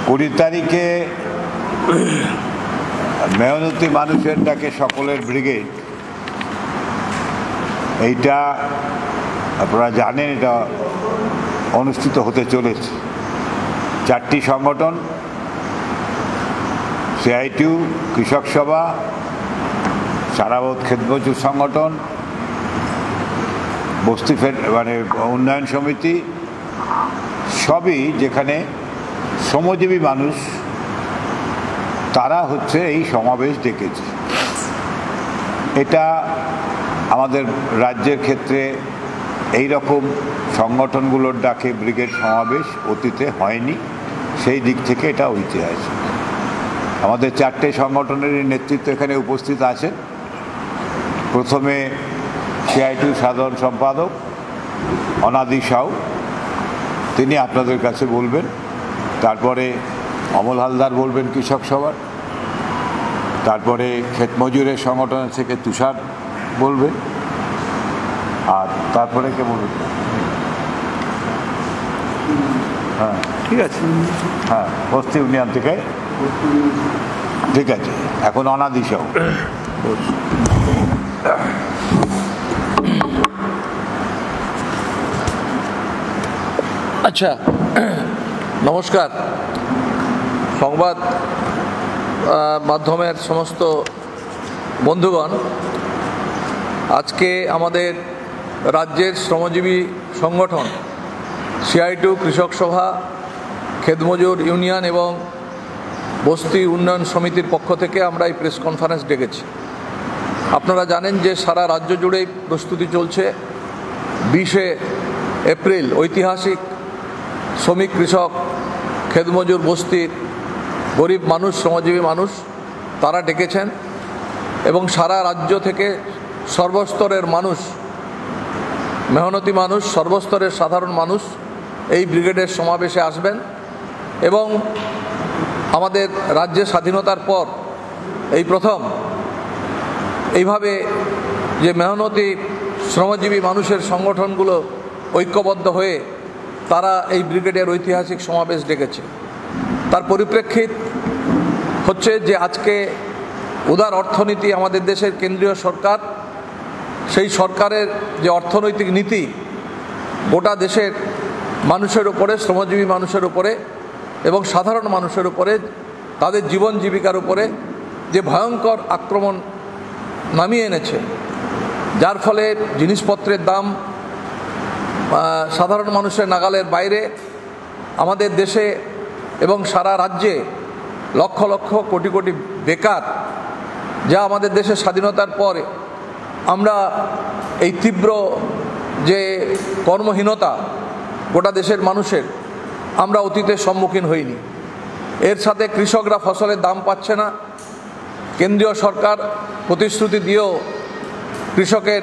20 তারিখে মেহনতি মানুষের ডাকে সকলের ব্রিগেড, এইটা আপনারা জানেন, এটা অনুষ্ঠিত হতে চলেছে। 4টি সংগঠন, সিআইটিউ, কৃষক সভা, সারা ভারত খেতমজুর সংগঠন, বস্তি মানে উন্নয়ন সমিতি, সবই যেখানে শ্রমজীবী মানুষ, তারা হচ্ছে এই সমাবেশ ডেকেছে। এটা আমাদের রাজ্যের ক্ষেত্রে এই রকম সংগঠনগুলোর ডাকে ব্রিগেড সমাবেশ অতীতে হয়নি, সেই দিক থেকে এটা ঐতিহাসিক। আমাদের 4টে সংগঠনের নেতৃত্ব এখানে উপস্থিত আছেন। প্রথমে সিআইটিউ সাধারণ সম্পাদক অনাদি সাউ, তিনি আপনাদের কাছে বলবেন। তারপরে অমল হালদার বলবেন কৃষক সভার। তারপরে ক্ষেতমজুরের সংগঠন থেকে তুষার বলবে। আর তারপরে কে বলবেন? হ্যাঁ, ঠিক আছে। হ্যাঁ, বস্তি ইউনিয়ন থেকে। ঠিক আছে, এখন অনাদি সাউ। আচ্ছা, নমস্কার। সংবাদ মাধ্যমের সমস্ত বন্ধুগণ, আজকে আমাদের রাজ্যের শ্রমজীবী সংগঠন সিআইটিউ, কৃষক সভা, খেতমজুর ইউনিয়ন এবং বস্তি উন্নয়ন সমিতির পক্ষ থেকে আমরা এই প্রেস কনফারেন্স ডেকেছি। আপনারা জানেন যে সারা রাজ্য জুড়েই প্রস্তুতি চলছে। 20শে এপ্রিল ঐতিহাসিক শ্রমিক, কৃষক, খেতমজুর, বস্তির গরিব মানুষ, শ্রমজীবী মানুষ তারা ডেকেছেন এবং সারা রাজ্য থেকে সর্বস্তরের মানুষ, মেহনতি মানুষ, সর্বস্তরের সাধারণ মানুষ এই ব্রিগেডের সমাবেশে আসবেন এবং আমাদের রাজ্যের স্বাধীনতার পর এই প্রথম এইভাবে যে মেহনতি শ্রমজীবী মানুষের সংগঠনগুলো ঐক্যবদ্ধ হয়ে তারা এই ব্রিগেডের ঐতিহাসিক সমাবেশ ডেকেছে। তার পরিপ্রেক্ষিত হচ্ছে যে আজকে উদার অর্থনীতি আমাদের দেশের কেন্দ্রীয় সরকার, সেই সরকারের যে অর্থনৈতিক নীতি গোটা দেশের মানুষের উপরে, শ্রমজীবী মানুষের উপরে এবং সাধারণ মানুষের উপরে, তাদের জীবন জীবিকার উপরে যে ভয়ঙ্কর আক্রমণ নামিয়ে এনেছে, যার ফলে জিনিসপত্রের দাম সাধারণ মানুষের নাগালের বাইরে। আমাদের দেশে এবং সারা রাজ্যে লক্ষ লক্ষ কোটি কোটি বেকার, যা আমাদের দেশের স্বাধীনতার পর আমরা এই তীব্র যে কর্মহীনতা গোটা দেশের মানুষের, আমরা অতীতের সম্মুখীন হইনি। এর সাথে কৃষকরা ফসলের দাম পাচ্ছে না। কেন্দ্রীয় সরকার প্রতিশ্রুতি দিয়েও কৃষকের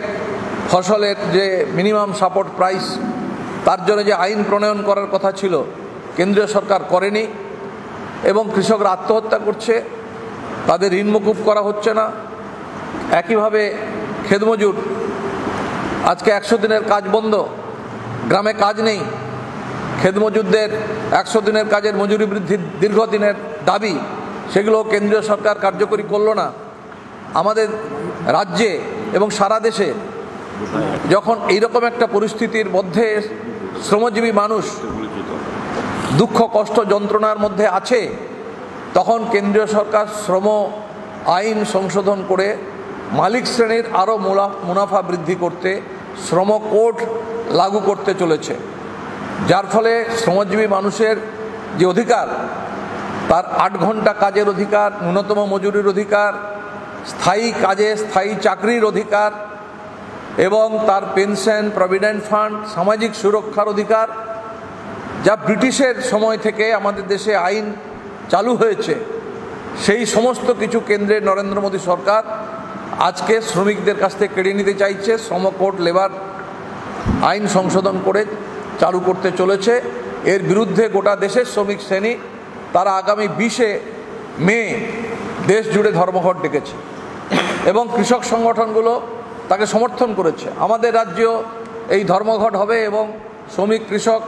ফসলের যে মিনিমাম সাপোর্ট প্রাইস, তার জন্য যে আইন প্রণয়ন করার কথা ছিল, কেন্দ্রীয় সরকার করেনি এবং কৃষকরা আত্মহত্যা করছে, তাদের ঋণ মকুব করা হচ্ছে না। একইভাবে খেতমজুর, আজকে 100 দিনের কাজ বন্ধ, গ্রামে কাজ নেই। খেতমজুরদের 100 দিনের কাজের মজুরি বৃদ্ধির দীর্ঘদিনের দাবি, সেগুলো কেন্দ্রীয় সরকার কার্যকরী করলো না। আমাদের রাজ্যে এবং সারা দেশে যখন এইরকম একটা পরিস্থিতির মধ্যে শ্রমজীবী মানুষ দুঃখ, কষ্ট, যন্ত্রণার মধ্যে আছে, তখন কেন্দ্রীয় সরকার শ্রম আইন সংশোধন করে মালিক শ্রেণীর আরও মুনাফা বৃদ্ধি করতে শ্রম কোড লাগু করতে চলেছে, যার ফলে শ্রমজীবী মানুষের যে অধিকার, তার 8 ঘন্টা কাজের অধিকার, ন্যূনতম মজুরির অধিকার, স্থায়ী কাজে স্থায়ী চাকরির অধিকার এবং তার পেনশন, প্রভিডেন্ট ফান্ড, সামাজিক সুরক্ষার অধিকার, যা ব্রিটিশের সময় থেকে আমাদের দেশে আইন চালু হয়েছে, সেই সমস্ত কিছু কেন্দ্রের নরেন্দ্র মোদী সরকার আজকে শ্রমিকদের কাছ থেকে কেড়ে নিতে চাইছে। শ্রম কোড, লেবার আইন সংশোধন করে চালু করতে চলেছে। এর বিরুদ্ধে গোটা দেশের শ্রমিক শ্রেণী তারা আগামী 20শে মে দেশ জুড়ে ধর্মঘট ডেকেছে এবং কৃষক সংগঠনগুলো তাকে সমর্থন করেছে। আমাদের রাজ্যেও এই ধর্মঘট হবে এবং শ্রমিক, কৃষক,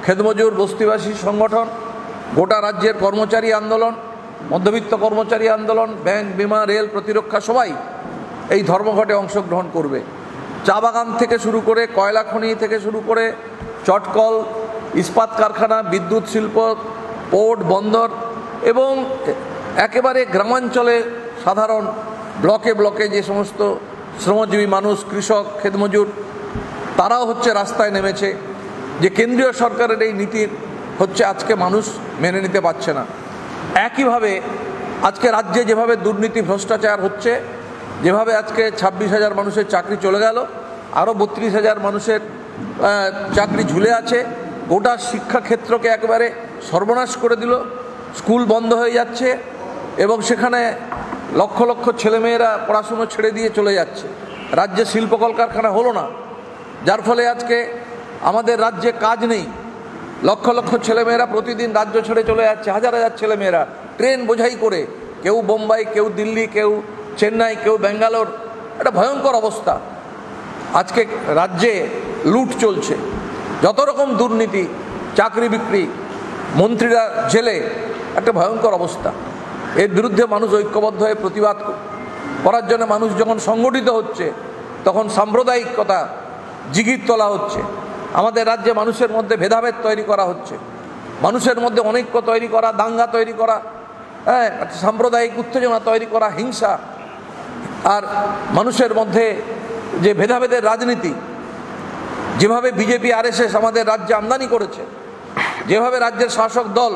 খেতমজুর, বস্তিবাসী সংগঠন গোটা রাজ্যের কর্মচারী আন্দোলন, মধ্যবিত্ত কর্মচারী আন্দোলন, ব্যাংক, বিমা, রেল, প্রতিরক্ষা সবাই এই ধর্মঘটে অংশগ্রহণ করবে। চা বাগান থেকে শুরু করে, কয়লা খনি থেকে শুরু করে, চটকল, ইস্পাত কারখানা, বিদ্যুৎ শিল্প, পোর্ট, বন্দর এবং একেবারে গ্রামাঞ্চলে সাধারণ ব্লকে ব্লকে যে সমস্ত শ্রমজীবী মানুষ, কৃষক, ক্ষেতমজুর, তারাও রাস্তায় নেমেছে। যে কেন্দ্রীয় সরকারের এই নীতির আজকে মানুষ মেনে নিতে পারছে না। একইভাবে আজকে রাজ্যে যেভাবে দুর্নীতি, ভ্রষ্টাচার হচ্ছে, যেভাবে আজকে 26,000 মানুষের চাকরি চলে গেল, আরও 32,000 মানুষের চাকরি ঝুলে আছে, গোটা শিক্ষাক্ষেত্রকে একেবারে সর্বনাশ করে দিল, স্কুল বন্ধ হয়ে যাচ্ছে এবং সেখানে লক্ষ লক্ষ ছেলেমেয়েরা পড়াশুনো ছেড়ে দিয়ে চলে যাচ্ছে। রাজ্যে শিল্প কলকারখানা হলো না, যার ফলে আজকে আমাদের রাজ্যে কাজ নেই। লক্ষ লক্ষ ছেলেমেয়েরা প্রতিদিন রাজ্য ছেড়ে চলে যাচ্ছে, হাজার হাজার ছেলেমেয়েরা ট্রেন বোঝাই করে, কেউ বোম্বাই, কেউ দিল্লি, কেউ চেন্নাই, কেউ ব্যাঙ্গালোর। একটা ভয়ঙ্কর অবস্থা। আজকে রাজ্যে লুট চলছে, যত রকম দুর্নীতি, চাকরি বিক্রি, মন্ত্রীরা জেলে, একটা ভয়ঙ্কর অবস্থা। এর বিরুদ্ধে মানুষ ঐক্যবদ্ধ হয়ে প্রতিবাদ করার জন্য মানুষ যখন সংগঠিত হচ্ছে, তখন সাম্প্রদায়িকতা জিগির তোলা হচ্ছে। আমাদের রাজ্যে মানুষের মধ্যে ভেদাভেদ তৈরি করা হচ্ছে, মানুষের মধ্যে অনৈক্য তৈরি করা, দাঙ্গা তৈরি করা, সাম্প্রদায়িক উত্তেজনা তৈরি করা, হিংসা, আর মানুষের মধ্যে যে ভেদাভেদের রাজনীতি, যেভাবে বিজেপি আরএসএস আমাদের রাজ্যে আমদানি করেছে, যেভাবে রাজ্যের শাসক দল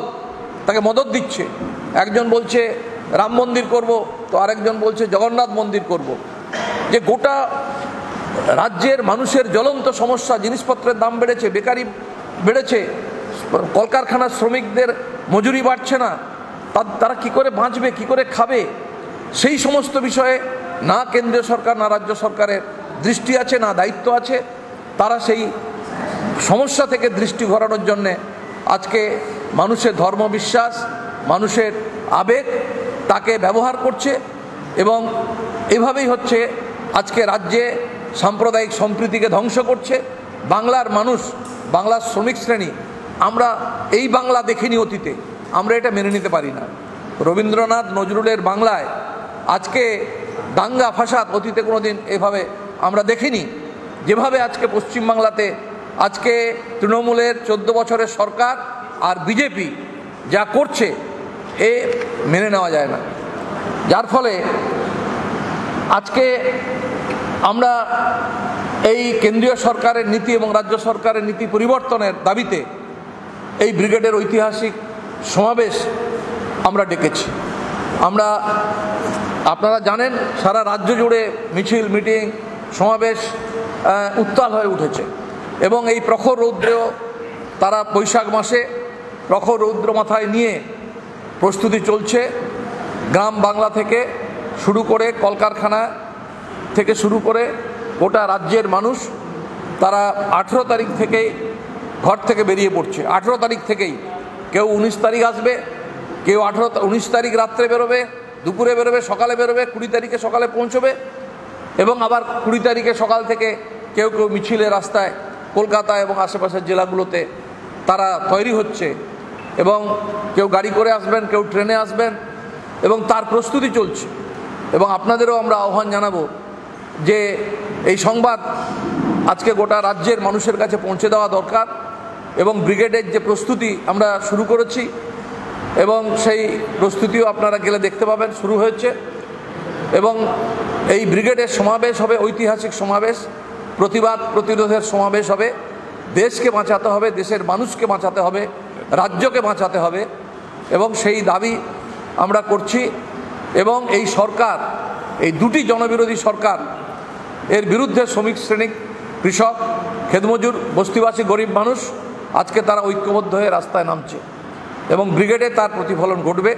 তাকে মদত দিচ্ছে। একজন বলছে রাম মন্দির করব, তো আরেকজন বলছে জগন্নাথ মন্দির করব। যে গোটা রাজ্যের মানুষের জ্বলন্ত সমস্যা, জিনিসপত্রের দাম বেড়েছে, বেকারি বেড়েছে, কলকারখানার শ্রমিকদের মজুরি বাড়ছে না, তারা কি করে বাঁচবে, কি করে খাবে, সেই সমস্ত বিষয়ে না কেন্দ্রীয় সরকার না রাজ্য সরকারের দৃষ্টি আছে, না দায়িত্ব আছে। তারা সেই সমস্যা থেকে দৃষ্টি ঘোরানোর জন্যে আজকে মানুষের ধর্মবিশ্বাস, মানুষের আবেগ তাকে ব্যবহার করছে এবং এভাবেই আজকে রাজ্যে সাম্প্রদায়িক সম্প্রীতিকে ধ্বংস করছে। বাংলার মানুষ, বাংলার শ্রমিক শ্রেণী, আমরা এই বাংলা দেখিনি অতীতে, আমরা এটা মেনে নিতে পারি না। রবীন্দ্রনাথ, নজরুলের বাংলায় আজকে দাঙ্গা ফাসাদ অতীতে কোনোদিন এভাবে আমরা দেখিনি। যেভাবে আজকে পশ্চিমবাংলাতে আজকে তৃণমূলের 14 বছরের সরকার আর বিজেপি যা করছে, এ মেনে নেওয়া যায় না। যার ফলে আজকে আমরা এই কেন্দ্রীয় সরকারের নীতি এবং রাজ্য সরকারের নীতি পরিবর্তনের দাবিতে এই ব্রিগেডের ঐতিহাসিক সমাবেশ আমরা ডেকেছি। আপনারা জানেন, সারা রাজ্য জুড়ে মিছিল, মিটিং, সমাবেশ উত্তাল হয়ে উঠেছে এবং এই প্রখর রৌদ্রেও তারা বৈশাখ মাসে প্রখর রৌদ্র মাথায় নিয়ে প্রস্তুতি চলছে। গ্রাম বাংলা থেকে শুরু করে, কলকারখানা থেকে শুরু করে গোটা রাজ্যের মানুষ তারা 18 তারিখ থেকেই ঘর থেকে বেরিয়ে পড়ছে। 18 তারিখ থেকেই, কেউ 19 তারিখ আসবে, কেউ 19 তারিখ রাত্রে বেরোবে, দুপুরে বেরোবে, সকালে বেরোবে, 20 তারিখে সকালে পৌঁছবে এবং আবার 20 তারিখে সকাল থেকে কেউ কেউ মিছিলে রাস্তায় কলকাতা এবং আশেপাশের জেলাগুলোতে তারা তৈরি হচ্ছে এবং কেউ গাড়ি করে আসবেন, কেউ ট্রেনে আসবেন এবং তার প্রস্তুতি চলছে। এবং আপনাদেরও আমরা আহ্বান জানাবো যে এই সংবাদ আজকে গোটা রাজ্যের মানুষের কাছে পৌঁছে দেওয়া দরকার এবং ব্রিগেডের যে প্রস্তুতি আমরা শুরু করেছি এবং সেই প্রস্তুতিও আপনারা গেলে দেখতে পাবেন শুরু হয়েছে। এবং এই ব্রিগেডের সমাবেশ হবে ঐতিহাসিক সমাবেশ, প্রতিবাদ প্রতিরোধের সমাবেশ হবে। দেশকে বাঁচাতে হবে, দেশের মানুষকে বাঁচাতে হবে, রাজ্যকে বাঁচাতে হবে এবং সেই দাবি আমরা করছি। এবং এই সরকার, এই দুটি জনবিরোধী সরকার, এর বিরুদ্ধে শ্রমিক শ্রেণী, কৃষক, ক্ষেতমজুর, বস্তিবাসী, গরিব মানুষ আজকে তারা ঐক্যবদ্ধ হয়ে রাস্তায় নামছে এবং ব্রিগেডে তার প্রতিফলন ঘটবে।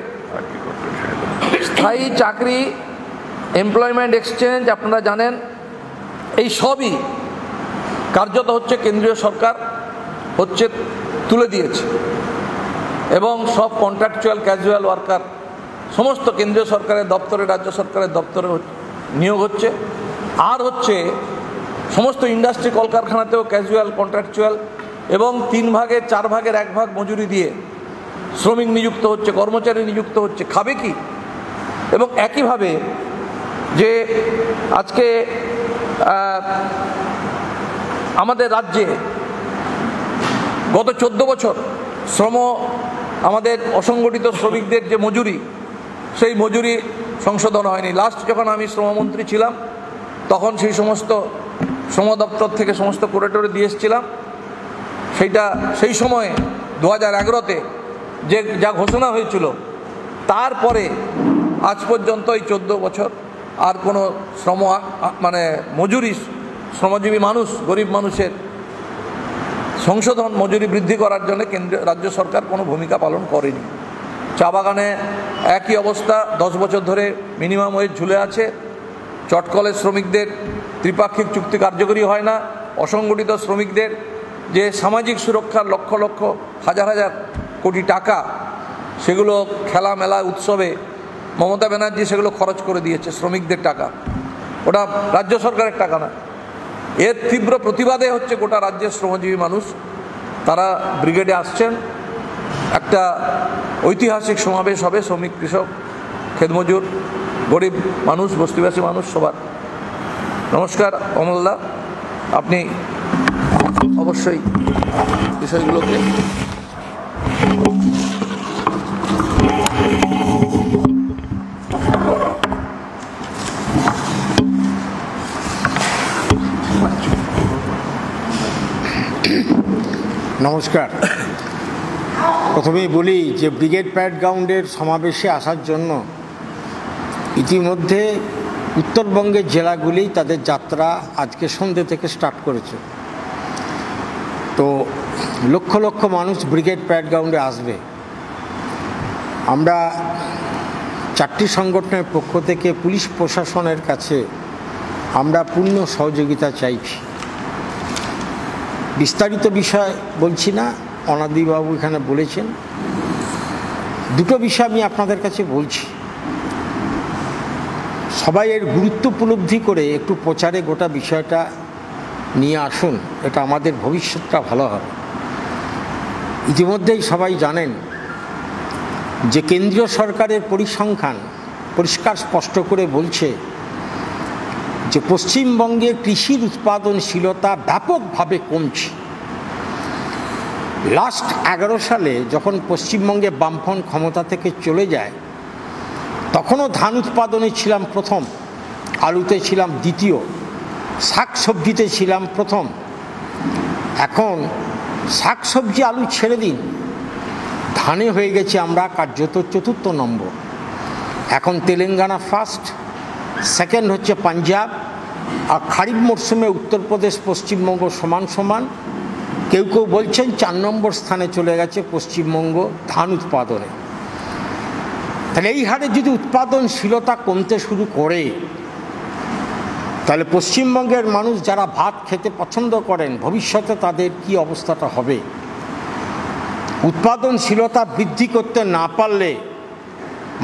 স্থায়ী চাকরি, এমপ্লয়মেন্ট এক্সচেঞ্জ, আপনারা জানেন, এই সবই কার্যত কেন্দ্রীয় সরকার তুলে দিয়েছে এবং সব কন্ট্রাকচুয়াল ক্যাজুয়াল ওয়ার্কার সমস্ত কেন্দ্রীয় সরকারের দপ্তরে, রাজ্য সরকারের দপ্তরে নিয়োগ হচ্ছে। আর সমস্ত ইন্ডাস্ট্রি, কলকারখানাতেও ক্যাজুয়াল, কন্ট্রাকচুয়াল এবং 3 ভাগের 4 ভাগের 1 ভাগ মজুরি দিয়ে শ্রমিক নিযুক্ত হচ্ছে, কর্মচারী নিযুক্ত হচ্ছে, খাবে কি? এবং একইভাবে যে আজকে আমাদের রাজ্যে গত 14 বছর আমাদের অসংগঠিত শ্রমিকদের যে মজুরি, সেই মজুরি সংশোধন হয়নি। লাস্ট যখন আমি শ্রমমন্ত্রী ছিলাম তখন সেই সমস্ত শ্রম দপ্তর থেকে সমস্ত কোরেটরে দিয়ে এসেছিলাম। সেই সময়ে 2011-তে যা ঘোষণা হয়েছিল, তারপরে আজ পর্যন্ত এই 14 বছর আর কোনো মজুরি, শ্রমজীবী মানুষ, গরিব মানুষের সংশোধন, মজুরি বৃদ্ধি করার জন্য রাজ্য সরকার কোনো ভূমিকা পালন করেনি। চা বাগানে একই অবস্থা, 10 বছর ধরে মিনিমাম ওয়েজ ঝুলে আছে। চটকলের শ্রমিকদের ত্রিপাক্ষিক চুক্তি কার্যকরী হয় না। অসংগঠিত শ্রমিকদের যে সামাজিক সুরক্ষার লক্ষ লক্ষ হাজার হাজার কোটি টাকা, সেগুলো খেলা মেলা উৎসবে মমতা ব্যানার্জি সেগুলো খরচ করে দিয়েছে, শ্রমিকদের টাকা, ওটা রাজ্য সরকারের টাকা না। এর তীব্র প্রতিবাদে হচ্ছে গোটা রাজ্যের শ্রমজীবী মানুষ, তারা ব্রিগেডে আসছেন। একটা ঐতিহাসিক সমাবেশ হবে শ্রমিক, কৃষক, খেতমজুর, গরিব মানুষ, বস্তিবাসী মানুষ সবার। নমস্কার অমলদা, আপনি অবশ্যই বিষয়গুলোকে নমস্কার। প্রথমেই বলি যে ব্রিগেড প্যারেড গ্রাউন্ডের সমাবেশে আসার জন্য ইতিমধ্যে উত্তরবঙ্গের জেলাগুলি তাদের যাত্রা আজকে সন্ধ্যে থেকে স্টার্ট করেছে। তো লক্ষ লক্ষ মানুষ ব্রিগেড প্যারেড গ্রাউন্ডে আসবে। আমরা 4টি সংগঠনের পক্ষ থেকে পুলিশ প্রশাসনের কাছে আমরা পূর্ণ সহযোগিতা চাইছি। বিস্তারিত বিষয় বলছি না, অনাদিবাবু এখানে বলেছেন। দুটো বিষয় আমি আপনাদের কাছে বলছি। সবাই এর গুরুত্ব উপলব্ধি করে একটু প্রচারে গোটা বিষয়টা নিয়ে আসুন, এটা আমাদের ভবিষ্যৎটা ভালো হবে। ইতিমধ্যেই সবাই জানেন যে কেন্দ্রীয় সরকারের পরিসংখ্যান পরিষ্কার স্পষ্ট করে বলছে যে পশ্চিমবঙ্গে কৃষির উৎপাদনশীলতা ব্যাপকভাবে কমছে। লাস্ট 11 সালে যখন পশ্চিমবঙ্গে বামফ্রন্ট ক্ষমতা থেকে চলে যায়, তখনও ধান উৎপাদনে ছিলাম প্রথম, আলুতে ছিলাম দ্বিতীয়, শাকসবজিতে ছিলাম প্রথম। এখন শাকসবজি আলু ছেড়ে দিন, ধানে হয়ে গেছে আমরা কার্যত 4র্থ নম্বর। এখন তেলেঙ্গানা ফার্স্ট, সেকেন্ড হচ্ছে পাঞ্জাব, আর খারিফ মরশুমে উত্তরপ্রদেশ, পশ্চিমবঙ্গ সমান সমান। কেউ কেউ বলছেন 4 নম্বর স্থানে চলে গেছে পশ্চিমবঙ্গ ধান উৎপাদনে। তাহলে এই হারে যদি উৎপাদনশীলতা কমতে শুরু করে, তাহলে পশ্চিমবঙ্গের মানুষ যারা ভাত খেতে পছন্দ করেন, ভবিষ্যতে তাদের কি অবস্থাটা হবে? উৎপাদনশীলতা বৃদ্ধি করতে না পারলে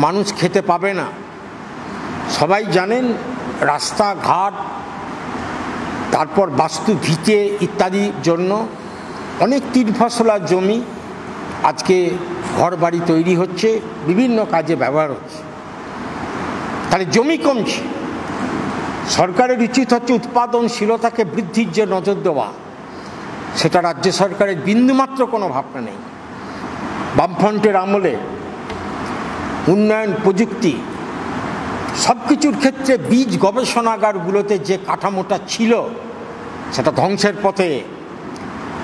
মানুষ খেতে পাবে না। সবাই জানেন রাস্তাঘাট, তারপর বাস্তু ভিটে ইত্যাদির জন্য অনেক 3 ফসলা জমি আজকে ঘর বাড়ি তৈরি হচ্ছে, বিভিন্ন কাজে ব্যবহার হচ্ছে। তাহলে জমি কমছে। সরকারের উচিত হচ্ছে উৎপাদনশীলতাকে বৃদ্ধির যে নজর দেওয়া, সেটা রাজ্য সরকারের বিন্দুমাত্র কোনো ভাবনা নেই। বামফ্রন্টের আমলে উন্নয়ন, প্রযুক্তি, সব কিছুর ক্ষেত্রে বীজ গবেষণাগারগুলোতে যে কাঠামোটা ছিল, সেটা ধ্বংসের পথে।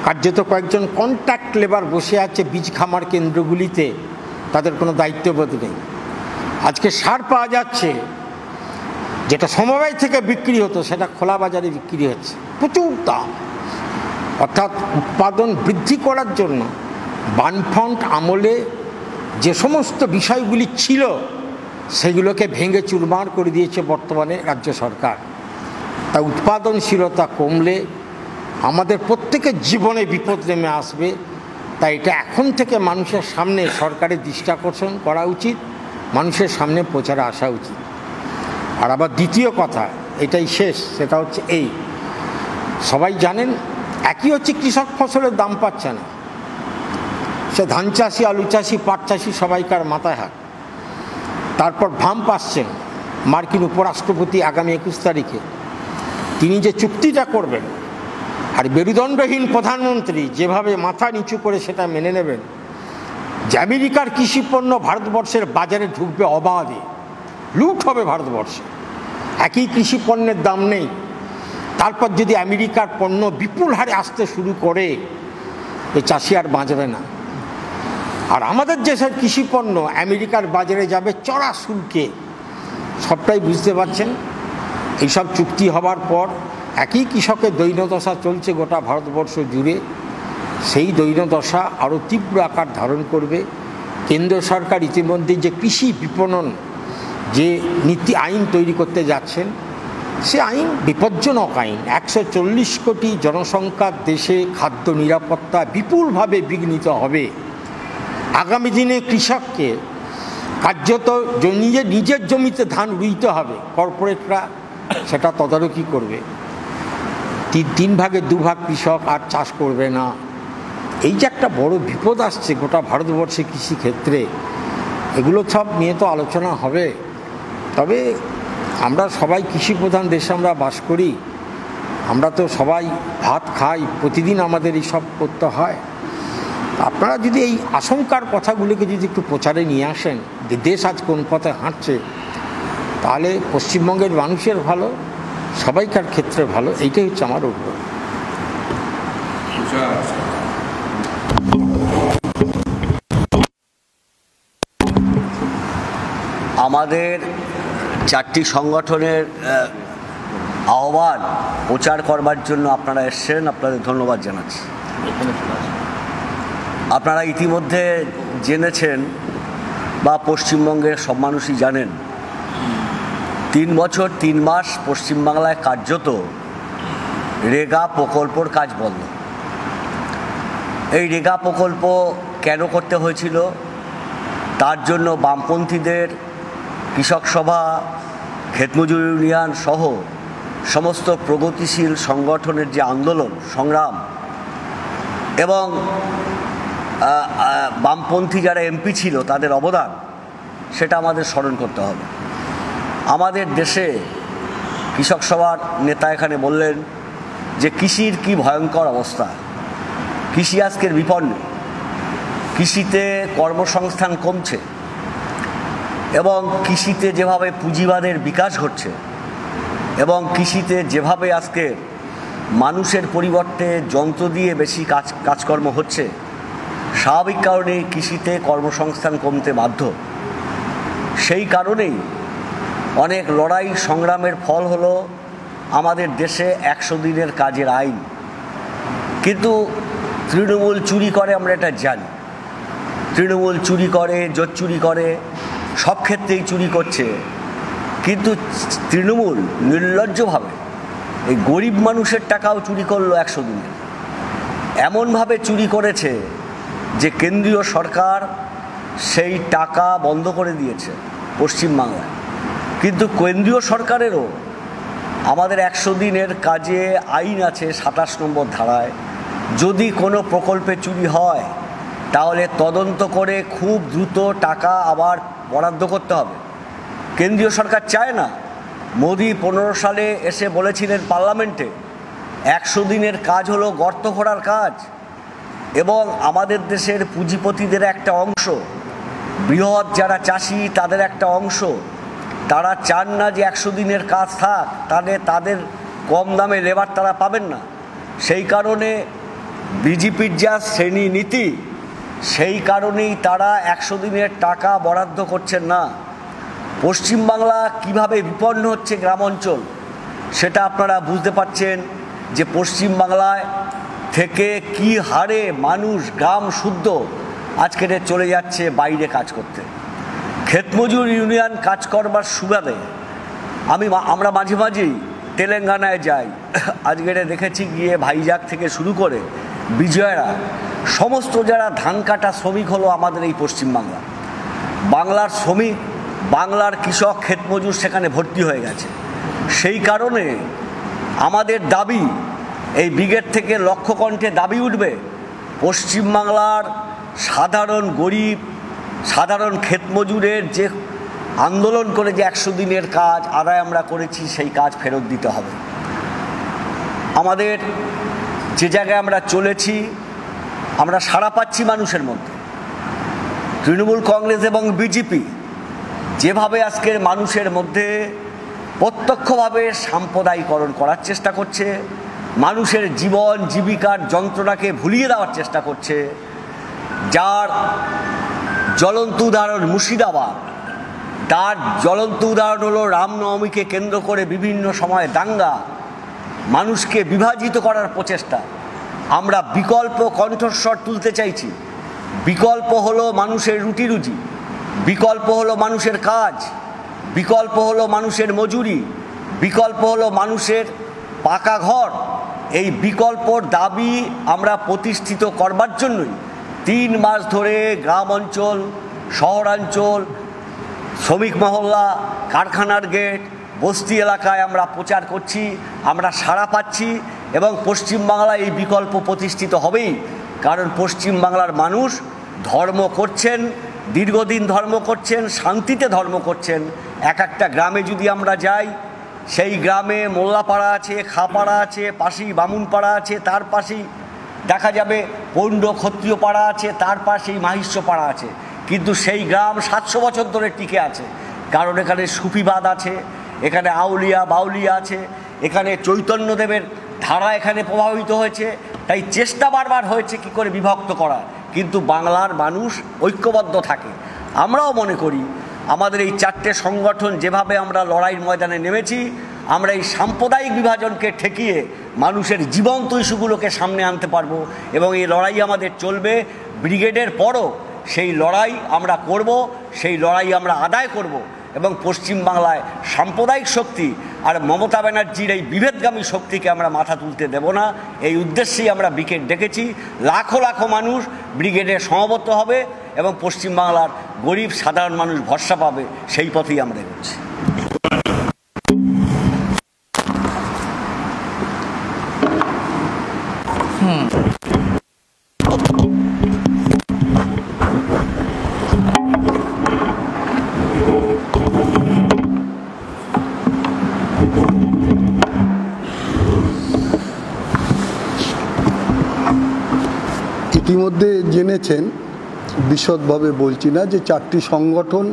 কার্যত কয়েকজন কন্ট্রাক্ট লেবার বসে আছে বীজ খামার কেন্দ্রগুলিতে, তাদের কোনো দায়িত্ববোধ নেই। আজকে সার পাওয়া যাচ্ছে, যেটা সমবায় থেকে বিক্রি হতো সেটা খোলা বাজারে বিক্রি হচ্ছে, প্রচুর দাম। অর্থাৎ উৎপাদন বৃদ্ধি করার জন্য বামফ্রন্ট আমলে যে সমস্ত বিষয়গুলি ছিল, সেগুলোকে ভেঙে চুরমার করে দিয়েছে বর্তমানে রাজ্য সরকার। তা উৎপাদনশীলতা কমলে আমাদের প্রত্যেকের জীবনে বিপদ নেমে আসবে। তাই এটা এখন থেকে মানুষের সামনে সরকারের দৃষ্টি আকর্ষণ করা উচিত, মানুষের সামনে প্রচারে আসা উচিত। আর আবার দ্বিতীয় কথা, এটাই শেষ, সেটা হচ্ছে এই, সবাই জানেন একই হচ্ছে কৃষক ফসলের দাম পাচ্ছে না। সে ধান চাষি, আলু চাষি, পাট চাষি সবাইকার মাথায় হাত। তারপর ভাম্প আসছেন মার্কিন উপরাষ্ট্রপতি আগামী 21 তারিখে, তিনি যে চুক্তিটা করবেন, আর মেরুদণ্ডহীন প্রধানমন্ত্রী যেভাবে মাথা নিচু করে সেটা মেনে নেবেন যে আমেরিকার কৃষিপণ্য ভারতবর্ষের বাজারে ঢুকবে অবাধে, লুট হবে ভারতবর্ষে, একই কৃষিপণ্যের দাম নেই। তারপর যদি আমেরিকার পণ্য বিপুল হারে আসতে শুরু করে, চাষি আর বাঁচবে না। আর আমাদের দেশের কৃষিপণ্য আমেরিকার বাজারে যাবে চড়া শুল্কে। সবটাই বুঝতে পারছেন। এইসব চুক্তি হবার পর একই কৃষকের দৈন্যদশা চলছে গোটা ভারতবর্ষ জুড়ে। সেই দৈন্যদশা আরও তীব্র আকার ধারণ করবে। কেন্দ্র সরকার ইতিমধ্যে যে কৃষি বিপণন যে নীতি আইন তৈরি করতে যাচ্ছেন, সে আইন বিপজ্জনক আইন। 140 কোটি জনসংখ্যার দেশে খাদ্য নিরাপত্তা বিপুলভাবে বিঘ্নিত হবে। আগামী দিনে কৃষককে কার্যত নিজের জমিতে ধান রুইতে হবে, কর্পোরেটরা সেটা তদারকি করবে। 3 ভাগের 2 ভাগ কৃষক আর চাষ করবে না। এই যে একটা বড় বিপদ আসছে গোটা ভারতবর্ষে কৃষিক্ষেত্রে, এগুলো সব নিয়ে তো আলোচনা হবে। তবে আমরা সবাই কৃষিপ্রধান দেশে আমরা বাস করি, আমরা তো সবাই ভাত খাই, প্রতিদিন আমাদের এইসব করতে হয়। আপনারা যদি এই আশঙ্কার কথাগুলোকে যদি একটু প্রচারে নিয়ে আসেন যে দেশ আজ কোন পথে হাঁটছে, তাহলে পশ্চিমবঙ্গের মানুষের ভালো, সবাইকার ক্ষেত্রে ভালো। এইটাই হচ্ছে আমার অভিযোগ। আমাদের 4টি সংগঠনের আহ্বান প্রচার করবার জন্য আপনারা এসেছেন, আপনাদের ধন্যবাদ জানাচ্ছি। আপনারা ইতিমধ্যে জেনেছেন বা পশ্চিমবঙ্গের সব মানুষই জানেন, 3 বছর 3 মাস পশ্চিমবাংলায় কার্যত রেগা প্রকল্পর কাজ বন্ধ। এই রেগা প্রকল্প কেন করতে হয়েছিল, তার জন্য বামপন্থীদের কৃষক সভা, ক্ষেতমজুর ইউনিয়ন সহ সমস্ত প্রগতিশীল সংগঠনের যে আন্দোলন সংগ্রাম এবং বামপন্থী যারা এমপি ছিল তাদের অবদান, সেটা আমাদের স্মরণ করতে হবে। আমাদের দেশে কৃষক সভার নেতা এখানে বললেন যে কৃষির কি ভয়ঙ্কর অবস্থা, কৃষি আজকের বিপন্ন, কৃষিতে কর্মসংস্থান কমছে এবং কৃষিতে যেভাবে পুঁজিবাদের বিকাশ ঘটছে এবং কৃষিতে যেভাবে আজকে মানুষের পরিবর্তে যন্ত্র দিয়ে বেশি কাজকর্ম হচ্ছে, স্বাভাবিক কারণেই কৃষিতে কর্মসংস্থান কমতে বাধ্য। সেই কারণেই অনেক লড়াই সংগ্রামের ফল হলো আমাদের দেশে 100 দিনের কাজের আইন। কিন্তু তৃণমূল চুরি করে, আমরা এটা জানি। তৃণমূল চুরি করে, জোট চুরি করে, সব ক্ষেত্রেই চুরি করছে। কিন্তু তৃণমূল নির্লজ্জভাবে এই গরিব মানুষের টাকাও চুরি করলো 100 দিনে। এমনভাবে চুরি করেছে যে কেন্দ্রীয় সরকার সেই টাকা বন্ধ করে দিয়েছে পশ্চিমবাংলায়। কিন্তু কেন্দ্রীয় সরকারেরও আমাদের 100 দিনের কাজে আইন আছে 27 নম্বর ধারায়। যদি কোনো প্রকল্পে চুরি হয় তাহলে তদন্ত করে খুব দ্রুত টাকা আবার বরাদ্দ করতে হবে। কেন্দ্রীয় সরকার চায় না। মোদি 15 সালে এসে বলেছিলেন পার্লামেন্টে 100 দিনের কাজ হলো গর্ত খোঁড়ার কাজ, এবং আমাদের দেশের পুঁজিপতিদের একটা অংশ, বৃহৎ যারা চাষি তাদের একটা অংশ, তারা চান না যে 100 দিনের কাজ থাক, তাহলে তাদের কম দামে লেবার তারা পাবেন না। সেই কারণে বিজেপির যা শ্রেণী নীতি, সেই কারণেই তারা 100 দিনের টাকা বরাদ্দ করছেন না। পশ্চিমবাংলা কিভাবে বিপন্ন হচ্ছে গ্রাম অঞ্চল, সেটা আপনারা বুঝতে পারছেন যে পশ্চিমবাংলায় থেকে কি হারে মানুষ গ্রাম শুদ্ধ আজকের চলে যাচ্ছে বাইরে কাজ করতে। ক্ষেতমজুর ইউনিয়ন কাজ করবার সুবাদে আমরা মাঝে মাঝেই তেলেঙ্গানায় যাই। আজকের দেখেছি গিয়ে ভাইজাগ থেকে শুরু করে বিজয়রা, সমস্ত যারা ধান কাটা শ্রমিক হলো আমাদের এই পশ্চিমবাংলা। বাংলার শ্রমিক, বাংলার কৃষক, ক্ষেতমজুর সেখানে ভর্তি হয়ে গেছে। সেই কারণে আমাদের দাবি, এই ব্রিগেড থেকে লক্ষ্যকণ্ঠে দাবি উঠবে, পশ্চিমবাংলার সাধারণ গরিব, সাধারণ ক্ষেতমজুরের যে আন্দোলন করে যে 100 দিনের কাজ আদায় আমরা করেছি, সেই কাজ ফেরত দিতে হবে। আমাদের যে জায়গায় আমরা চলেছি, আমরা সাড়া পাচ্ছি মানুষের মধ্যে। তৃণমূল কংগ্রেস এবং বিজেপি যেভাবে আজকের মানুষের মধ্যে প্রত্যক্ষভাবে সাম্প্রদায়িকরণ করার চেষ্টা করছে, মানুষের জীবন জীবিকার যন্ত্রণাকে ভুলিয়ে দেওয়ার চেষ্টা করছে, যার জ্বলন্ত উদাহরণ মুর্শিদাবাদ, তার জ্বলন্ত উদাহরণ হলো রামনবমীকে কেন্দ্র করে বিভিন্ন সময় দাঙ্গা, মানুষকে বিভাজিত করার প্রচেষ্টা। আমরা বিকল্প কণ্ঠস্বর তুলতে চাইছি। বিকল্প হলো মানুষের রুটি রুজি, বিকল্প হলো মানুষের কাজ, বিকল্প হলো মানুষের মজুরি, বিকল্প হলো মানুষের পাকা ঘর। এই বিকল্পর দাবি আমরা প্রতিষ্ঠিত করবার জন্যই 3 মাস ধরে গ্রাম অঞ্চল, শহরাঞ্চল, শ্রমিক মহল্লা, কারখানার গেট, বস্তি এলাকায় আমরা প্রচার করছি। আমরা সাড়া পাচ্ছি এবং পশ্চিমবাংলায় এই বিকল্প প্রতিষ্ঠিত হবেই। কারণ পশ্চিমবাংলার মানুষ ধর্ম করছেন, দীর্ঘদিন ধর্ম করছেন, শান্তিতে ধর্ম করছেন। একটা গ্রামে যদি আমরা যাই, সেই গ্রামে মোল্লাপাড়া আছে, খাপাড়া আছে, পাশেই বামুনপাড়া আছে, তার পাশেই দেখা যাবে পৌণ্ড ক্ষত্রিয় পাড়া আছে, তার পাশেই মাহিষ্য পাড়া আছে। কিন্তু সেই গ্রাম 700 বছর ধরে টিকে আছে, কারণ এখানে সুফিবাদ আছে, এখানে আউলিয়া বাউলিয়া আছে, এখানে চৈতন্যদেবের ধারা এখানে প্রভাবিত হয়েছে। তাই চেষ্টা বারবার হয়েছে কি করে বিভক্ত করার, কিন্তু বাংলার মানুষ ঐক্যবদ্ধ থাকে। আমরাও মনে করি আমাদের এই 4টে সংগঠন যেভাবে আমরা লড়াইয়ের ময়দানে নেমেছি, আমরা এই সাম্প্রদায়িক বিভাজনকে ঠেকিয়ে মানুষের জীবন্ত ইস্যুগুলোকে সামনে আনতে পারবো এবং এই লড়াই আমাদের চলবে। ব্রিগেডের পরও সেই লড়াই আমরা করব, সেই লড়াই আমরা আদায় করব এবং পশ্চিমবাংলায় সাম্প্রদায়িক শক্তি আর মমতা ব্যানার্জির এই বিভেদগামী শক্তিকে আমরা মাথা তুলতে দেব না। এই উদ্দেশ্যেই আমরা ব্রিগেড ডেকেছি। লাখো লাখো মানুষ ব্রিগেডে সমবেত হবে এবং পশ্চিমবাংলার গরিব সাধারণ মানুষ ভরসা পাবে, সেই পথেই আমরা এগোচ্ছি। ইতিমধ্যে জেনেছেন, বিশদভাবে বলছি না, যে 4টি সংগঠন,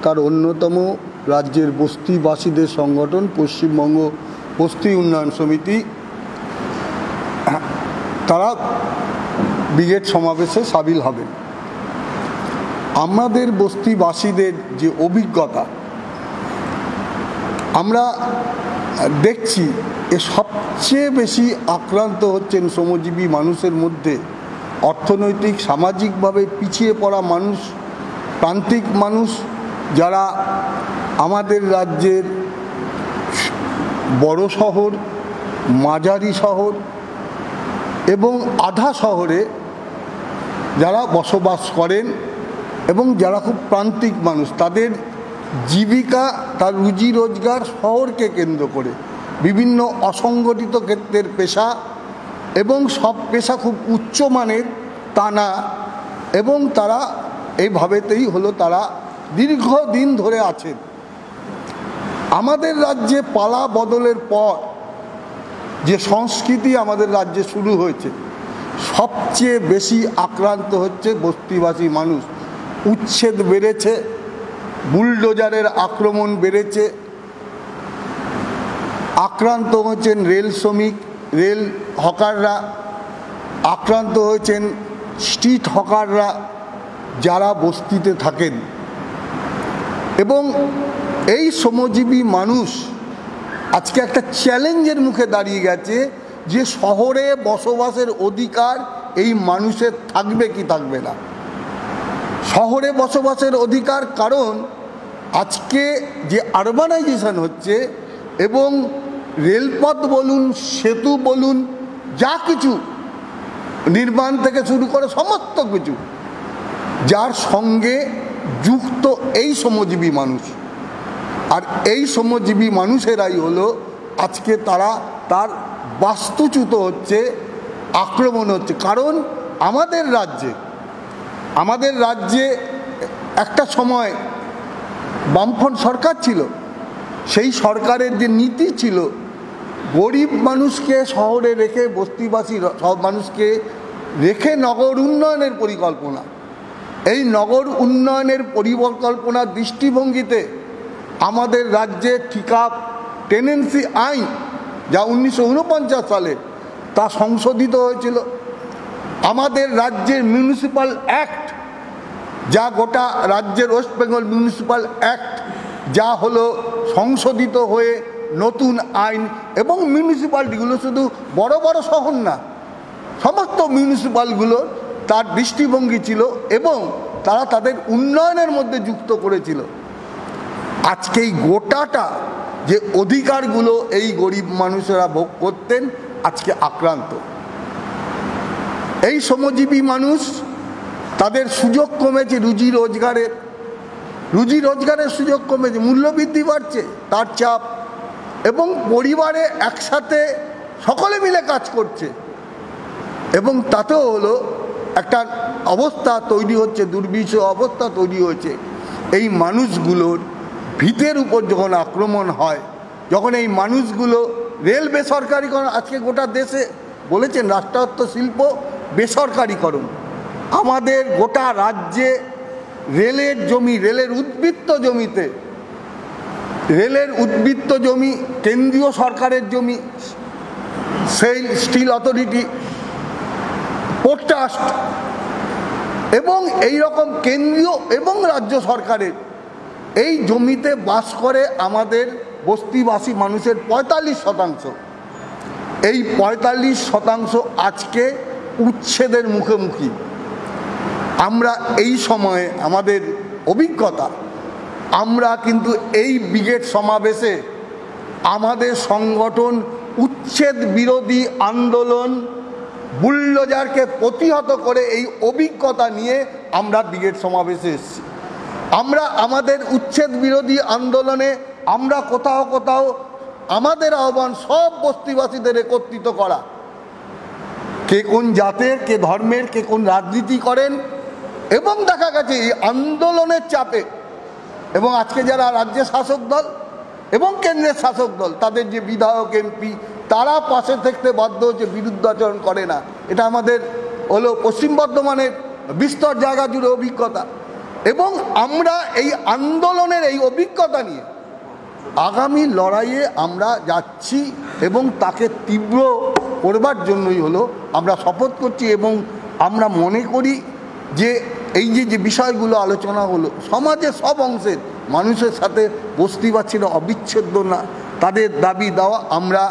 তার অন্যতম রাজ্যের বস্তিবাসীদের সংগঠন পশ্চিমবঙ্গ বস্তি উন্নয়ন সমিতি, তারা ব্রিগেড সমাবেশে সামিল হবেন। আমাদের বস্তিবাসীদের যে অভিজ্ঞতা আমরা দেখছি, এ সবচেয়ে বেশি আক্রান্ত হচ্ছেন শ্রমজীবী মানুষের মধ্যে অর্থনৈতিক সামাজিকভাবে পিছিয়ে পড়া মানুষ, প্রান্তিক মানুষ, যারা আমাদের রাজ্যের বড় শহর, মাঝারি শহর এবং আধা শহরে যারা বসবাস করেন এবং যারা খুব প্রান্তিক মানুষ, তাদের জীবিকা, তার রুজি রোজগার শহরকে কেন্দ্র করে, বিভিন্ন অসংগঠিত ক্ষেত্রের পেশা এবং সব পেশা খুব উচ্চমানের তা না, এবং তারা এইভাবেতেই হলো তারা দীর্ঘদিন ধরে আছেন। আমাদের রাজ্যে পালা বদলের পর যে সংস্কৃতি আমাদের রাজ্যে শুরু হয়েছে, সবচেয়ে বেশি আক্রান্ত হচ্ছে বস্তিবাসী মানুষ। উচ্ছেদ বেড়েছে, বুলডোজারের আক্রমণ বেড়েছে, আক্রান্ত হচ্ছেন রেল শ্রমিক, রেল হকাররা, আক্রান্ত হয়েছেন স্ট্রিট হকাররা যারা বস্তিতে থাকেন। এবং এই শ্রমজীবী মানুষ আজকে একটা চ্যালেঞ্জের মুখে দাঁড়িয়ে গেছে যে শহরে বসবাসের অধিকার এই মানুষের থাকবে কি থাকবে না। শহরে বসবাসের অধিকার, কারণ আজকে যে আরবানাইজেশন হচ্ছে এবং রেলপথ বলুন, সেতু বলুন, যা কিছু নির্মাণ থেকে শুরু করে সমস্ত কিছু, যার সঙ্গে যুক্ত এই শ্রমজীবী মানুষ। আর এই শ্রমজীবী মানুষেরাই হলো আজকে তারা তার বাস্তুচ্যুত হচ্ছে, আক্রমণ হচ্ছে। কারণ আমাদের রাজ্যে আমাদের রাজ্যে একটা সময় বামফ্রন্ট সরকার ছিল, সেই সরকারের যে নীতি ছিল গরিব মানুষকে শহরে রেখে, বস্তিবাসী সব মানুষকে রেখে নগর উন্নয়নের পরিকল্পনা। এই নগর উন্নয়নের পরিকল্পনার দৃষ্টিভঙ্গিতে আমাদের রাজ্যে ঠিকা টেনেন্সি আইন, যা 1949 সালে তা সংশোধিত হয়েছিল। আমাদের রাজ্যের মিউনিসিপ্যাল অ্যাক্ট, যা গোটা রাজ্যের ওয়েস্ট বেঙ্গল মিউনিসিপ্যাল অ্যাক্ট, যা হলো সংশোধিত হয়ে নতুন আইন, এবং মিউনিসিপ্যালিটিগুলো শুধু বড় বড় শহর না, সমস্ত মিউনিসিপ্যালগুলো তার দৃষ্টিভঙ্গি ছিল এবং তারা তাদের উন্নয়নের মধ্যে যুক্ত করেছিল। আজকে এই গোটাটা যে অধিকারগুলো এই গরিব মানুষেরা ভোগ করতেন, আজকে আক্রান্ত। এই শ্রমজীবী মানুষ, তাদের সুযোগ কমেছে, রুজি রোজগারের সুযোগ কমেছে, মূল্যবৃদ্ধি বাড়ছে, তার চাপ, এবং পরিবারে একসাথে সকলে মিলে কাজ করছে, এবং তাতেও হলো একটা অবস্থা তৈরি হচ্ছে, দুর্বিষহ অবস্থা তৈরি হয়েছে। এই মানুষগুলোর ভিতের উপর যখন আক্রমণ হয়, যখন এই মানুষগুলো রেল বেসরকারিকরণ, আজকে গোটা দেশে বলেছেন রাষ্ট্রায়ত্ত শিল্প বেসরকারিকরণ, আমাদের গোটা রাজ্যে রেলের জমি, রেলের উদ্বৃত্ত জমি কেন্দ্রীয় সরকারের জমি, সেই স্টিল অথরিটি, পোর্ট ট্রাস্ট, এবং এই রকম কেন্দ্রীয় এবং রাজ্য সরকারের এই জমিতে বাস করে আমাদের বস্তিবাসী মানুষের 45%। এই 45% আজকে উচ্ছেদের মুখোমুখি। আমরা এই সময়ে আমাদের অভিজ্ঞতা, আমরা কিন্তু এই ব্রিগেড সমাবেশে আমাদের সংগঠন উচ্ছেদ বিরোধী আন্দোলন, বুলডোজারকে প্রতিহত করে এই অভিজ্ঞতা নিয়ে আমরা ব্রিগেড সমাবেশে এসেছি। আমরা আমাদের উচ্ছেদ বিরোধী আন্দোলনে আমরা কোথাও কোথাও আমাদের আহ্বান সব বস্তিবাসীদের একত্রিত করা, কে কোন জাতের, কে ধর্মের, কে কোন রাজনীতি করেন, এবং দেখা গেছে এই আন্দোলনের চাপে, এবং আজকে যারা রাজ্যের শাসক দল এবং কেন্দ্রের শাসক দল, তাদের যে বিধায়ক এমপি, তারা পাশে থাকতে বাধ্য হচ্ছে, বিরুদ্ধাচরণ করে না। এটা আমাদের হলো পশ্চিম বর্ধমানের বিস্তর জায়গা জুড়ে অভিজ্ঞতা, এবং আমরা এই আন্দোলনের এই অভিজ্ঞতা নিয়ে আগামী লড়াইয়ে আমরা যাচ্ছি, এবং তাকে তীব্র করবার জন্যই হলো আমরা শপথ করছি। এবং আমরা মনে করি যে এই যে বিষয়গুলো আলোচনা হলো, সমাজের সব অংশের মানুষের সাথে বস্তিবাসীরা অবিচ্ছেদ্য না, তাদের দাবি দেওয়া, আমরা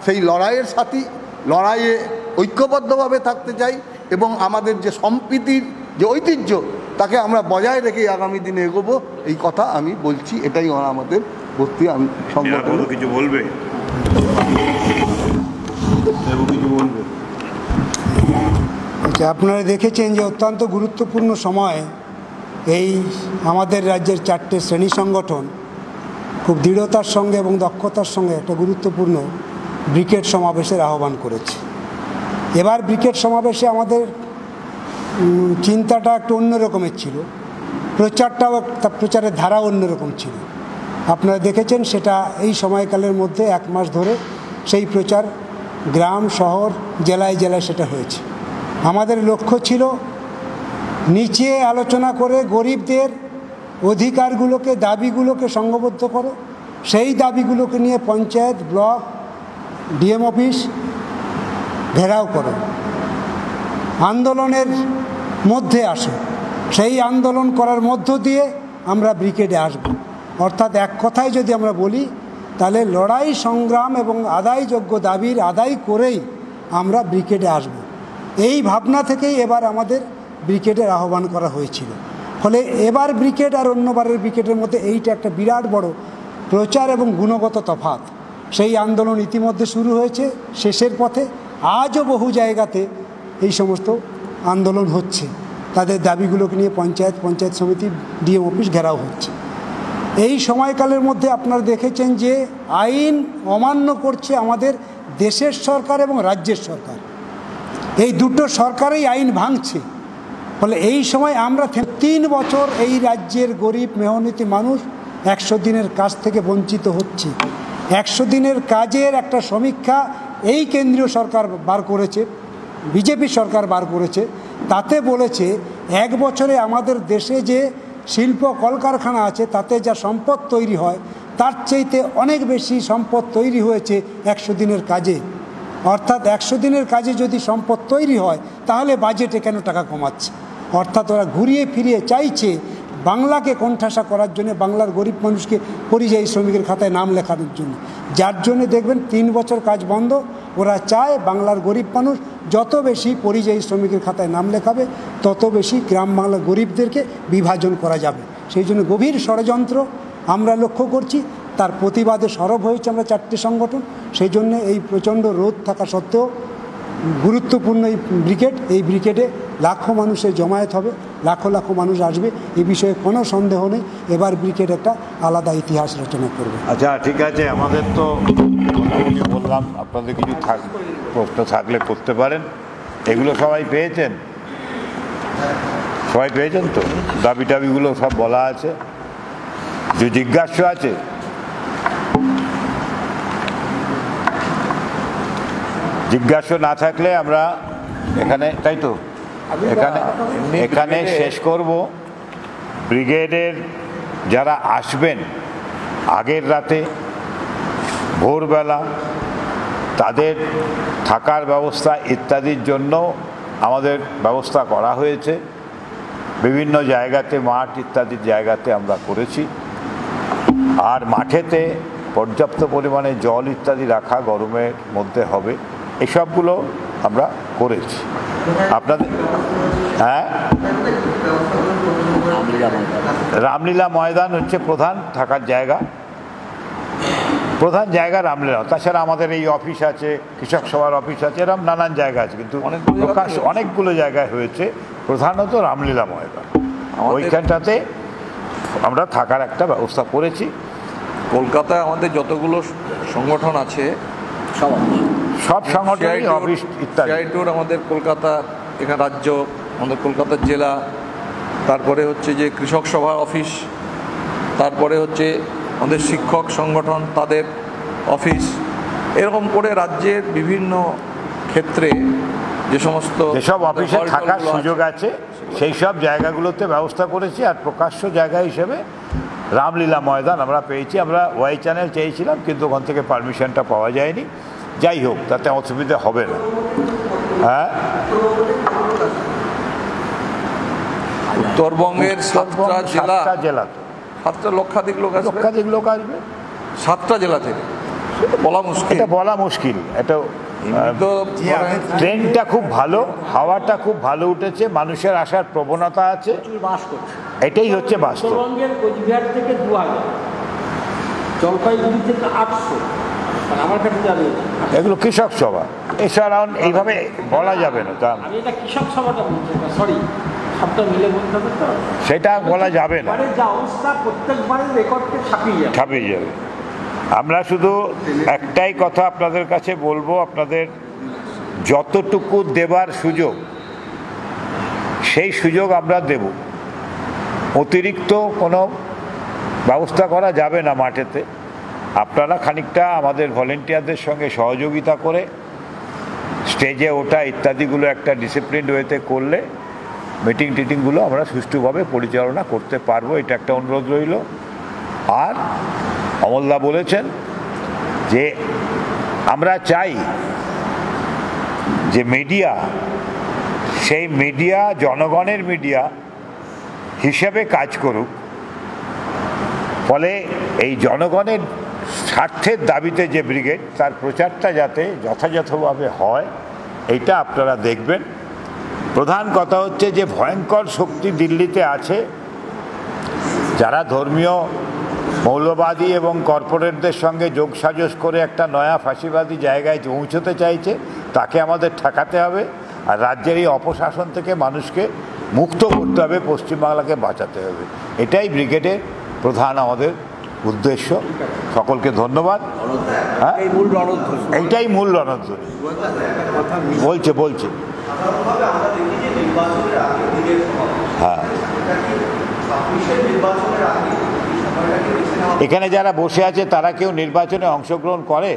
সেই লড়াইয়ের সাথী, লড়াইয়ে ঐক্যবদ্ধভাবে থাকতে চাই, এবং আমাদের যে সম্প্রীতির যে ঐতিহ্য, তাকে আমরা বজায় রেখে আগামী দিনে এগোবো, এই কথা আমি বলছি। এটাই আমাদের বস্তি সংগঠন। কিছু বলবে? আপনারা দেখেছেন যে অত্যন্ত গুরুত্বপূর্ণ সময় এই আমাদের রাজ্যের 4টে শ্রেণী সংগঠন খুব দৃঢ়তার সঙ্গে এবং দক্ষতার সঙ্গে একটা গুরুত্বপূর্ণ ব্রিগেড সমাবেশের আহ্বান করেছে। এবার ব্রিগেড সমাবেশে আমাদের চিন্তাটা একটু অন্যরকমের ছিল, প্রচারের ধারা অন্যরকম ছিল। আপনারা দেখেছেন সেটা এই সময়কালের মধ্যে 1 মাস ধরে সেই প্রচার গ্রাম, শহর, জেলায় জেলায় সেটা হয়েছে। আমাদের লক্ষ্য ছিল নিচে আলোচনা করে গরিবদের অধিকারগুলোকে, দাবিগুলোকে সংঘবদ্ধ করো, সেই দাবিগুলোকে নিয়ে পঞ্চায়েত, ব্লক, ডিএম অফিস ঘেরাও করো, আন্দোলনের মধ্যে আসো, সেই আন্দোলন করার মধ্য দিয়ে আমরা ব্রিগেডে আসব। অর্থাৎ এক কথায় যদি আমরা বলি, তাহলে লড়াই, সংগ্রাম এবং আদায়যোগ্য দাবির আদায় করেই আমরা ব্রিগেডে আসব। এই ভাবনা থেকেই এবার আমাদের ব্রিগেডের আহ্বান করা হয়েছিল। ফলে এবার ব্রিগেড আর অন্যবারের ব্রিগেডের মধ্যে এইটা একটা বিরাট বড় প্রচার এবং গুণগত তফাৎ। সেই আন্দোলন ইতিমধ্যে শুরু হয়েছে, শেষের পথে। আজও বহু জায়গাতে এই সমস্ত আন্দোলন হচ্ছে, তাদের দাবিগুলোকে নিয়ে পঞ্চায়েত সমিতি, ডিএম অফিস ঘেরাও হচ্ছে। এই সময়কালের মধ্যে আপনারা দেখেছেন যে আইন অমান্য করছে আমাদের দেশের সরকার এবং রাজ্যের সরকার। এই দুটো সরকারই আইন ভাঙছে। ফলে এই সময় আমরা 3 বছর এই রাজ্যের গরিব মেহনতি মানুষ 100 দিনের কাজ থেকে বঞ্চিত হচ্ছে। 100 দিনের কাজের একটা সমীক্ষা এই কেন্দ্রীয় সরকার বার করেছে, বিজেপি সরকার বার করেছে। তাতে বলেছে 1 বছরে আমাদের দেশে যে শিল্প কলকারখানা আছে তাতে যা সম্পদ তৈরি হয় তার চাইতে অনেক বেশি সম্পদ তৈরি হয়েছে 100 দিনের কাজে। অর্থাৎ 100 দিনের কাজে যদি সম্পদ তৈরি হয় তাহলে বাজেটে কেন টাকা কমাচ্ছে? অর্থাৎ ওরা ঘুরিয়ে ফিরিয়ে চাইছে বাংলাকে কোণঠাসা করার জন্য, বাংলার গরিব মানুষকে পরিযায়ী শ্রমিকের খাতায় নাম লেখানোর জন্য। যার জন্য দেখবেন 3 বছর কাজ বন্ধ। ওরা চায় বাংলার গরিব মানুষ যত বেশি পরিযায়ী শ্রমিকের খাতায় নাম লেখাবে তত বেশি গ্রাম বাংলার গরিবদেরকে বিভাজন করা যাবে। সেই জন্য গভীর ষড়যন্ত্র আমরা লক্ষ্য করছি। তার প্রতিবাদে সরব হয়েছে আমরা 4টে সংগঠন। সেই জন্য এই প্রচণ্ড রোদ থাকা সত্ত্বেও গুরুত্বপূর্ণ এই ব্রিগেডে লাখো মানুষের জমায়েত হবে, লাখো লাখো মানুষ আসবে, এই বিষয়ে কোনো সন্দেহ নেই। এবার ব্রিগেড একটা আলাদা ইতিহাস রচনা করবে। আচ্ছা, ঠিক আছে, আমাদের তো বললাম, আপনাদের কিছু প্রশ্ন থাকলে করতে পারেন। এগুলো সবাই পেয়েছেন? সবাই পেয়েছেন তো? দাবি টাবিগুলো সব বলা আছে, যে জিজ্ঞাস্য আছে। জিজ্ঞাস্য না থাকলে আমরা এখানে, তাই তো, এখানে শেষ করব। ব্রিগেডের যারা আসবেন আগের রাতে, ভোরবেলা, তাদের থাকার ব্যবস্থা ইত্যাদির জন্য আমাদের ব্যবস্থা করা হয়েছে। বিভিন্ন জায়গাতে, মাঠ ইত্যাদি জায়গাতে আমরা করেছি। আর মাঠেতে পর্যাপ্ত পরিমাণে জল ইত্যাদি রাখা গরমের মধ্যে হবে, এসবগুলো আমরা করেছি। আপনাদের হ্যাঁ, রামলীলা ময়দান হচ্ছে প্রধান থাকার জায়গা, প্রধান জায়গা রামলীলা। তাছাড়া আমাদের এই অফিস আছে, কৃষক সভার অফিস আছে, এরকম নানান জায়গা আছে, কিন্তু অনেকগুলো জায়গায় হয়েছে। প্রধানত রামলীলা ময়দান, ওইখানটাতে আমরা থাকার একটা ব্যবস্থা করেছি। কলকাতায় আমাদের যতগুলো সংগঠন আছে সব সংগঠনের অফিস ইত্যাদি, সিআইটিউর আমাদের কলকাতা, এখানে রাজ্য, আমাদের কলকাতার জেলা, তারপরে হচ্ছে যে কৃষক সভার অফিস, তারপরে হচ্ছে আমাদের শিক্ষক সংগঠন তাদের অফিস, এরকম করে রাজ্যের বিভিন্ন ক্ষেত্রে যেসব অফিসে থাকার সুযোগ আছে সেই সব জায়গাগুলোতে ব্যবস্থা করেছি। আর প্রকাশ্য জায়গা হিসেবে রামলীলা ময়দান আমরা পেয়েছি। আমরা ওয়াই চ্যানেল চেয়েছিলাম, কিন্তু ওখান থেকে পারমিশনটা পাওয়া যায়নি। যাই হোক, তাতে অসুবিধা হবে না। হ্যাঁ, উত্তরবঙ্গের 7টা জেলা, 7টা লক্ষাধিক লোক আসবে, 7টা জেলা থেকে। বলা মুশকিল। এটা ট্রেনটা খুব ভালো, হাওয়াটা খুব ভালো উঠেছে, মানুষের আসার প্রবণতা আছে, এটাই হচ্ছে বাস্তব। কোচবিহার থেকে 2000, জলপাইগুড়ি থেকে 800, এগুলো কৃষক সভা, এছাড়া এইভাবে বলা যাবে না। আমি এটা কৃষক সভাটা বলছি, সরি, সবটা মিলে বলতে হবে তো, সেটা বলা যাবে না। যা অবস্থা প্রত্যেকবারের রেকর্ডকে ছাপিয়ে যাবে। আমরা শুধু একটাই কথা আপনাদের কাছে বলবো, আপনাদের যতটুকু দেবার সুযোগ সেই সুযোগ আমরা দেব। অতিরিক্ত কোনো ব্যবস্থা করা যাবে না মাঠেতে। আপনারা খানিকটা আমাদের ভলেন্টিয়ারদের সঙ্গে সহযোগিতা করে স্টেজে ওঠা ইত্যাদিগুলো একটা ডিসিপ্লিন ওয়েতে করলে মিটিং টিটিংগুলো আমরা সুষ্ঠুভাবে পরিচালনা করতে পারবো, এটা একটা অনুরোধ রইল। আর অমলদা বলেছেন যে আমরা চাই যে মিডিয়া, সেই মিডিয়া জনগণের মিডিয়া হিসেবে কাজ করুক, ফলে এই জনগণের স্বার্থের দাবিতে যে ব্রিগেড, তার প্রচারটা যাতে যথাযথভাবে হয়, এইটা আপনারা দেখবেন। প্রধান কথা হচ্ছে যে ভয়ঙ্কর শক্তি দিল্লিতে আছে, যারা ধর্মীয় মৌলবাদী এবং কর্পোরেটদের সঙ্গে যোগসাজশ করে একটা নয়া ফাঁসিবাদী জায়গায় পৌঁছতে চাইছে, তাকে আমাদের ঠেকাতে হবে। আর রাজ্যের এই অপশাসন থেকে মানুষকে মুক্ত করতে হবে, পশ্চিমবাংলাকে বাঁচাতে হবে। এটাই ব্রিগেডের প্রধান আমাদের উদ্দেশ্য। সকলকে ধন্যবাদ। হ্যাঁ, এইটাই মূল রণধ্বনি। বলছে হ্যাঁ, এখানে যারা বসে আছে তারা কেউ নির্বাচনে অংশগ্রহণ করে?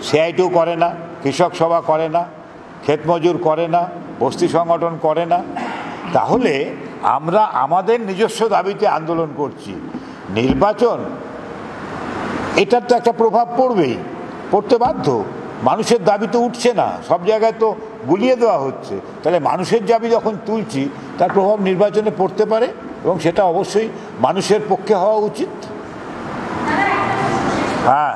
সিআইটিউ করে না, কৃষক সভা করে না, ক্ষেত মজুর করে না, বস্তি সংগঠন করে না। তাহলে আমরা আমাদের নিজস্ব দাবিতে আন্দোলন করছি। নির্বাচন এটার তো একটা প্রভাব পড়বেই, পড়তে বাধ্য। মানুষের দাবি তো উঠছে না, সব জায়গায় তো গুলিয়ে দেওয়া হচ্ছে। তাহলে মানুষের দাবি যখন তুলছি তার প্রভাব নির্বাচনে পড়তে পারে, এবং সেটা অবশ্যই মানুষের পক্ষে হওয়া উচিত। হ্যাঁ,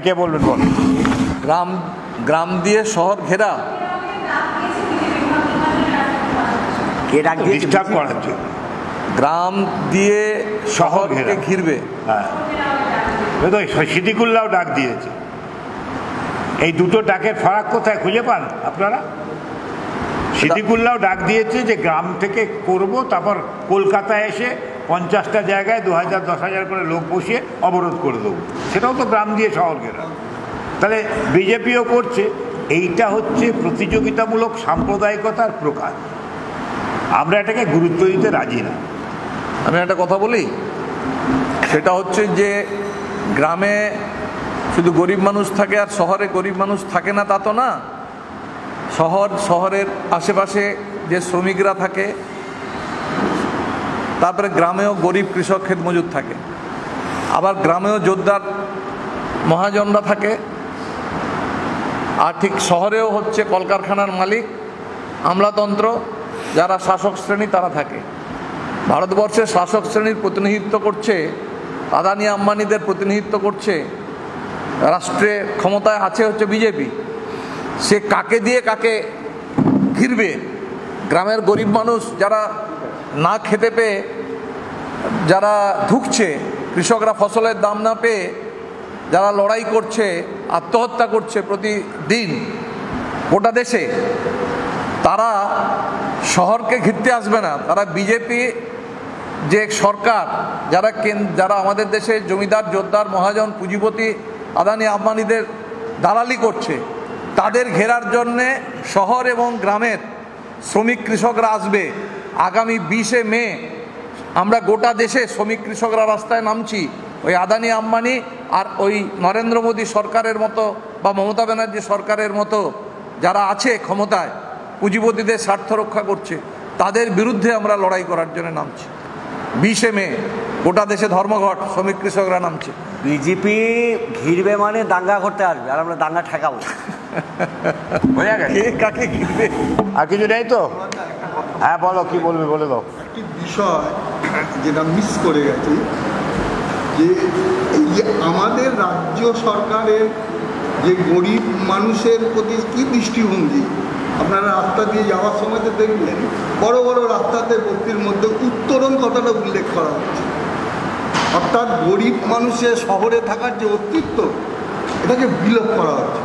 কে বলবেন? বল। গ্রাম দিয়ে শহর ঘেরা, ডিস্টার্ব করার জন্য গ্রাম দিয়ে শহরকে ঘিরবে। হ্যাঁ, সিদ্দিকুল্লাহ ডাক দিয়েছে। এই দুটো ডাকের ফারাক কোথায় খুঁজে পান আপনারা? সিদ্দিকুল্লাহ ডাক দিয়েছে যে গ্রাম থেকে করব, তারপর কলকাতায় এসে 50টা জায়গায় 2000 10,000 করে লোক বসিয়ে অবরোধ করে দেবো। সেটাও তো গ্রাম দিয়ে শহর ঘেরা। তাহলে বিজেপিও করছে। এইটা হচ্ছে প্রতিযোগিতামূলক সাম্প্রদায়িকতার প্রকার। আমরা এটাকে গুরুত্ব দিতে রাজি না। আমি একটা কথা বলি, সেটা হচ্ছে যে গ্রামে শুধু গরিব মানুষ থাকে আর শহরে গরিব মানুষ থাকে না, তা তো না। শহরের আশেপাশে যে শ্রমিকরা থাকে, তারপরে গ্রামেও গরিব কৃষক ক্ষেত মজুর থাকে, আবার গ্রামেও জোরদার মহাজনরা থাকে, আর ঠিক শহরেও হচ্ছে কলকারখানার মালিক, আমলাতন্ত্র, যারা শাসক শ্রেণী তারা থাকে। ভারতবর্ষের শাসক শ্রেণীর প্রতিনিধিত্ব করছে আদানি আম্বানিদের প্রতিনিধিত্ব করছে, রাষ্ট্রে ক্ষমতায় আছে হচ্ছে বিজেপি। সে কাকে দিয়ে কাকে ঘিরবে? গ্রামের গরিব মানুষ যারা না খেতে পেয়ে যারা ধুঁকছে, কৃষকরা ফসলের দাম না পেয়ে যারা লড়াই করছে, আত্মহত্যা করছে প্রতিদিন গোটা দেশে, তারা শহরকে ঘিরতে আসবে না। তারা বিজেপি যে সরকার, যারা আমাদের দেশে জমিদার জোরদার মহাজন পুঁজিপতি আদানি আম্বানিদের দালালি করছে, তাদের ঘেরার জন্যে শহর এবং গ্রামের শ্রমিক কৃষকরা আসবে। আগামী 20শে মে আমরা গোটা দেশে শ্রমিক কৃষকরা রাস্তায় নামছি। ওই আদানি আম্বানি আর ওই নরেন্দ্র মোদী সরকারের মতো বা মমতা ব্যানার্জি সরকারের মতো যারা আছে ক্ষমতায়, পুঁজিপতিদের স্বার্থ রক্ষা করছে, তাদের বিরুদ্ধে আমরা লড়াই করার জন্য নামছি। 20শে মে গোটা দেশে ধর্মঘট, শ্রমিক কৃষকরা নামছে। বিজেপি ঘিরবে মানে দাঙ্গা করতে আসবে, আর আমরা দাঙ্গা ঠেকাবো। কে কাকে ঘিরবে? আর কিছু নেই তো? হ্যাঁ বলো, কি বলবে বলে দাও। একটি বিষয় যেটা মিস করে গেছে, যে এই যে আমাদের রাজ্য সরকারের যে গরিব মানুষের প্রতি কী দৃষ্টিভঙ্গি, আপনারা রাস্তা দিয়ে যাওয়ার সময় তো দেখবেন বড় বড় রাস্তাতে বস্তির মধ্যে উত্তরণ কথাটা উল্লেখ করা হচ্ছে। অর্থাৎ গরিব মানুষের শহরে থাকার যে অস্তিত্ব, এটাকে বিলোপ করা হচ্ছে।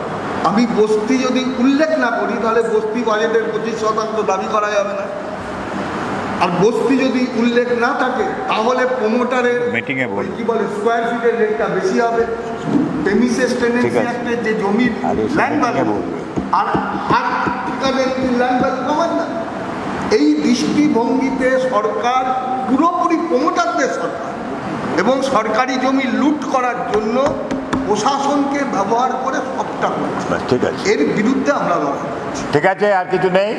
আমি বস্তি যদি উল্লেখ না করি তাহলে বস্তি বাজেটের 25% দাবি করা যাবে না। আর বস্তি যদি উল্লেখ না থাকে তাহলে প্রমোটারের কি বলে স্কোয়ার ফিটের রেটটা বেশি হবে, প্রেমিসেস টেনেন্সি অ্যাক্টের যে জমির ল্যান্ড ভ্যালু আর ঠিকাদার ল্যান্ড ভ্যালু কমান না। এই দৃষ্টিভঙ্গিতে সরকার পুরোপুরি প্রমোটারদের সরকার, এবং সরকারি জমি লুট করার জন্য প্রশাসনকে ব্যবহার করে সবটা করছে। ঠিক আছে, এর বিরুদ্ধে আমরা লড়াই করছি। ঠিক আছে, আর কিছু নেই।